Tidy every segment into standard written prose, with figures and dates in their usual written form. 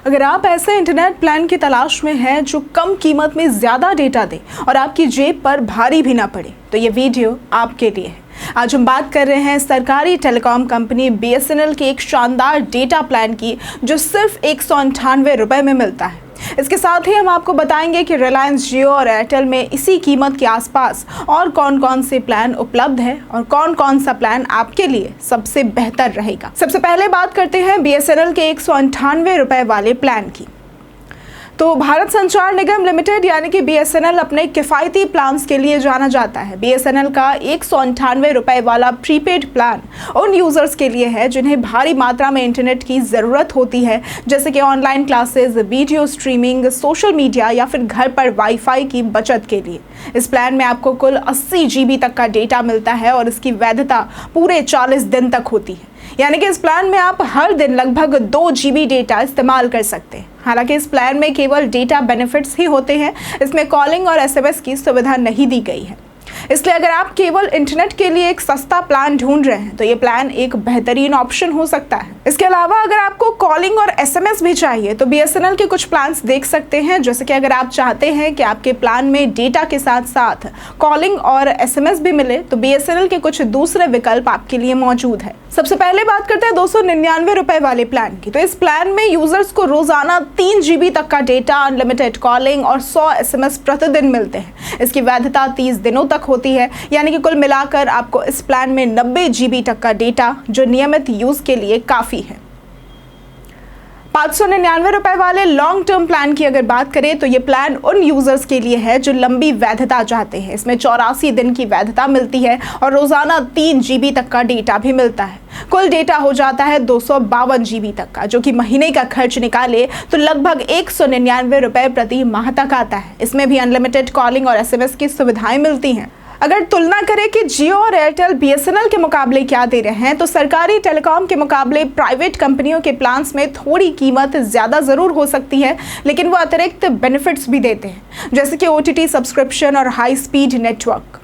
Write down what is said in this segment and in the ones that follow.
अगर आप ऐसे इंटरनेट प्लान की तलाश में हैं जो कम कीमत में ज़्यादा डेटा दे और आपकी जेब पर भारी भी ना पड़े, तो ये वीडियो आपके लिए है। आज हम बात कर रहे हैं सरकारी टेलीकॉम कंपनी BSNL के एक शानदार डेटा प्लान की, जो सिर्फ 198 रुपये में मिलता है। इसके साथ ही हम आपको बताएंगे कि रिलायंस जियो और एयरटेल में इसी कीमत के आसपास और कौन कौन से प्लान उपलब्ध है और कौन कौन सा प्लान आपके लिए सबसे बेहतर रहेगा। सबसे पहले बात करते हैं BSNL के 198 रुपये वाले प्लान की। तो भारत संचार निगम लिमिटेड यानी कि BSNL अपने किफ़ायती प्लान्स के लिए जाना जाता है। BSNL का 198 रुपये वाला प्रीपेड प्लान उन यूज़र्स के लिए है जिन्हें भारी मात्रा में इंटरनेट की ज़रूरत होती है, जैसे कि online classes, video streaming, social media या फिर घर पर वाईफाई की बचत के लिए। इस प्लान में आपको कुल 80 GB तक का डेटा मिलता है और इसकी वैधता पूरे 40 दिन तक होती है, यानी कि इस प्लान में आप हर दिन लगभग 2 GB डेटा इस्तेमाल कर सकते हैं। हालांकि इस प्लान में केवल डेटा बेनिफिट्स ही होते हैं, इसमें कॉलिंग और SMS की सुविधा नहीं दी गई है। इसलिए अगर आप केवल इंटरनेट के लिए एक सस्ता प्लान ढूंढ रहे हैं तो ये प्लान एक बेहतरीन ऑप्शन हो सकता है। इसके अलावा अगर आपको कॉलिंग और SMS भी चाहिए तो BSNL के कुछ प्लान्स देख सकते हैं, जैसे कि अगर आप चाहते हैं कि आपके प्लान में डेटा के साथ साथ कॉलिंग और SMS भी मिले तो BSNL के कुछ दूसरे विकल्प आपके लिए मौजूद है। सबसे पहले बात करते हैं 299 रुपये वाले प्लान की। तो इस प्लान में यूजर्स को रोजाना 3 GB तक का डेटा, अनलिमिटेड कॉलिंग और 100 SMS प्रतिदिन मिलते हैं। इसकी वैधता 30 दिनों तक होती है, यानी कि कुल मिलाकर आपको इस प्लान में 90 GB तक का डेटा, जो नियमित यूज के लिए काफी है। 599 रुपये वाले लॉन्ग टर्म प्लान की अगर बात करें तो ये प्लान उन यूजर्स के लिए है जो लंबी वैधता चाहते हैं। इसमें 84 दिन की वैधता मिलती है और रोजाना 3 GB तक का डेटा भी मिलता है। कुल डेटा हो जाता है 252 GB तक का, जो कि महीने का खर्च निकाले तो लगभग 199 रुपये प्रति माह तक आता है। इसमें भी अनलिमिटेड कॉलिंग और SMS की सुविधाएं मिलती हैं। अगर तुलना करें कि जियो और एयरटेल BSNL के मुकाबले क्या दे रहे हैं, तो सरकारी टेलीकॉम के मुकाबले प्राइवेट कंपनियों के प्लान्स में थोड़ी कीमत ज़्यादा ज़रूर हो सकती है, लेकिन वो अतिरिक्त बेनिफिट्स भी देते हैं, जैसे कि OTT सब्सक्रिप्शन और हाई स्पीड नेटवर्क।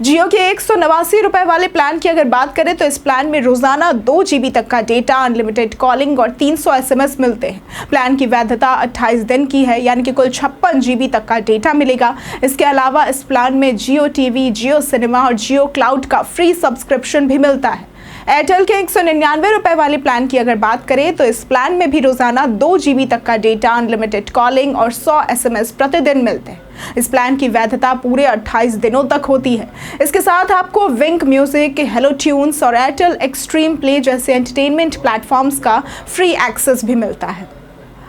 जियो के 189 रुपये वाले प्लान की अगर बात करें तो इस प्लान में रोजाना 2 GB तक का डेटा, अनलिमिटेड कॉलिंग और 300 SMS मिलते हैं। प्लान की वैधता 28 दिन की है, यानी कि कुल 56 GB तक का डेटा मिलेगा। इसके अलावा इस प्लान में जियो TV, जियो सिनेमा और जियो क्लाउड का फ्री सब्सक्रिप्शन भी मिलता है। एयरटेल के 199 रुपये वाले प्लान की अगर बात करें तो इस प्लान में भी रोजाना 2 GB तक का डेटा, अनलिमिटेड कॉलिंग और 100 SMS प्रतिदिन मिलते हैं। इस प्लान की वैधता पूरे 28 दिनों तक होती है। इसके साथ आपको विंक म्यूजिक, हेलो ट्यून्स और एयरटेल एक्सट्रीम प्ले जैसे एंटरटेनमेंट प्लेटफॉर्म्स का फ्री एक्सेस भी मिलता है।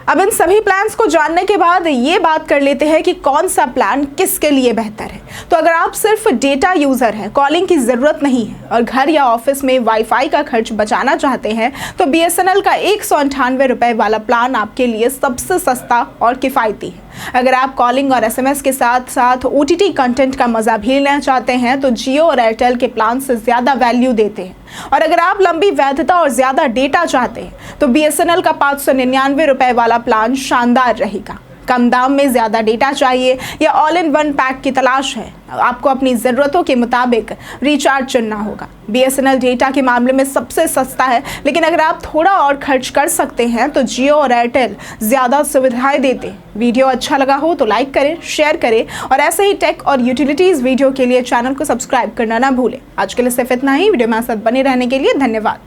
अब इन सभी प्लान्स को जानने के बाद ये बात कर लेते हैं कि कौन सा प्लान किसके लिए बेहतर है। तो अगर आप सिर्फ डेटा यूज़र हैं, कॉलिंग की ज़रूरत नहीं है और घर या ऑफिस में वाईफाई का खर्च बचाना चाहते हैं, तो BSNL का 198 रुपये वाला प्लान आपके लिए सबसे सस्ता और किफ़ायती है। अगर आप कॉलिंग और SMS के साथ साथ OTT कंटेंट का मज़ा भी लेना चाहते हैं तो जियो और एयरटेल के प्लान से ज़्यादा वैल्यू देते हैं। और अगर आप लंबी वैधता और ज़्यादा डेटा चाहते हैं तो BSNL का 599 रुपये वाला प्लान शानदार रहेगा। कम दाम में ज़्यादा डेटा चाहिए या ऑल इन वन पैक की तलाश है, आपको अपनी ज़रूरतों के मुताबिक रिचार्ज चुनना होगा। BSNL डेटा के मामले में सबसे सस्ता है, लेकिन अगर आप थोड़ा और खर्च कर सकते हैं तो जियो और एयरटेल ज़्यादा सुविधाएं देते हैं। वीडियो अच्छा लगा हो तो लाइक करें, शेयर करें और ऐसे ही टेक और यूटिलिटीज़ वीडियो के लिए चैनल को सब्सक्राइब करना ना भूलें। आज के लिए सिर्फ इतना ही। वीडियो में साथ बने रहने के लिए धन्यवाद।